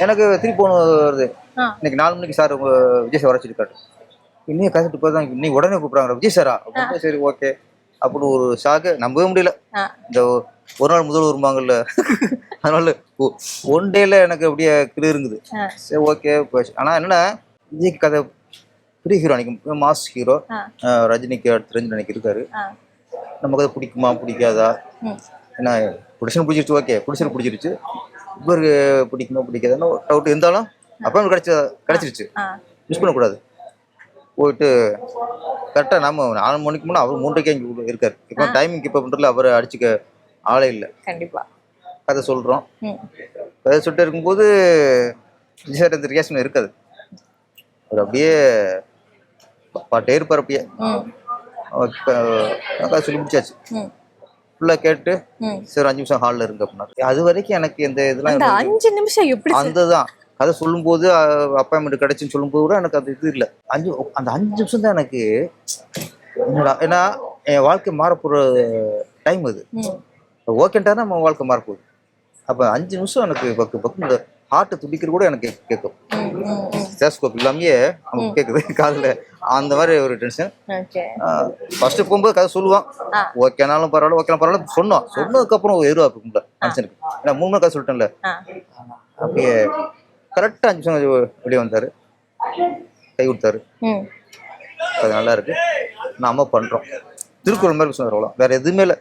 எனக்கு திருப்பி ஒன்று வருது. ஆ. இன்னைக்கு 4 மணிக்கு சார் விஜய் சார் வர சொல்லிருக்காரு. இன்னும் கதைட்டு போய் தான் இன்னைக்கு உடனே கூப்பிட்றாங்க விஜய் சாரா அப்படின்னு. சரி ஓகே அப்படின்னு ஒரு ஷாக்கு நம்பவே முடியல. ஆ. இந்த ஒரு நாள் முதல் வருவாங்கல்ல அதனால ஒன் டேல எனக்கு அப்படியே கிளிருங்குது. சரி ஓகே ஆனால் என்னன்னா விஜய்க்கு கதை பெரிய ஹீரோ அன்னைக்கு மாஸ் ஹீரோ. ரஜினிக்கு அடுத்து ரஞ்சித் அன்னைக்கு இருக்காரு. நமக்கு அதை பிடிக்குமா பிடிக்காதா? ஏன்னா புடிஷன் பிடிச்சிருச்சு, ஓகே புடிஷன் பிடிச்சிருச்சு. இவருக்கு பிடிக்குமா பிடிக்காதுன்னு டவுட் இருந்தாலும் அப்போ கிடைச்சிருச்சு. மிஸ் பண்ணக்கூடாது. போயிட்டு கரெக்டாக நம்ம 4 மணிக்கு முன்னே அவர் 3:00க்கே இங்கே இருக்காரு. இப்போ டைமிங் இப்போ பண்ணுறதுல அவரை அடிச்சுக்க ஆளே இல்லை. கண்டிப்பா கதை சொல்கிறோம். கதை சொல்லிட்டு இருக்கும்போது விஜய் சார் இந்த ரியாக்ஷன் இருக்காது. அவர் அப்படியே பாட்டே இருப்பார். அப்படியே கதை சொல்லி முடிச்சாச்சு. ஃபுல்லாக கேட்டு சரி 5 நிமிஷம் ஹாலில் இருக்கு அப்படின்னா அது வரைக்கும் எனக்கு எந்த இதெல்லாம் 5 நிமிஷம் எப்படி அந்த தான் கதை சொல்லும்போது அப்பாயின்மெண்ட் கிடைச்சுன்னு சொல்லும்போது கூட எனக்கு அது இது இல்லை. அந்த 5 நிமிஷம் தான் எனக்கு என்னடா. ஏன்னா என் வாழ்க்கை மாறப்போகிற டைம் அது. ஓகேன்ட்டா நம்ம வாழ்க்கை மாறப்போகுது. அப்போ 5 நிமிஷம் எனக்கு பக்கு இந்த ஹார்ட்டு துடிக்கிற கூட எனக்கு கேட்கும். ஸ்டேஸ்கோப் இல்லாமையே நமக்கு கேட்குது காதில். அந்த மாதிரி ஒரு டென்ஷன். ஃபர்ஸ்ட் போகும்போது கதை சொல்லுவான். ஓகேனாலும் பரவாயில்ல ஓகேனாலும் பரவாயில்ல சொன்னதுக்கப்புறம் எருவா இருக்கும்ல மனுஷனுக்கு. ஏன்னா 3 மணி கதை சொல்லிட்டேன்ல. அப்படியே கரெக்டாக 5 நிமிஷம் வெளியே வந்தார், கை கொடுத்தாரு. அது நல்லா இருக்கு. நாம பண்ணுறோம். திருக்குறள் மாதிரி சொன்னார். அவ்வளோ வேற எதுவுமே இல்லை.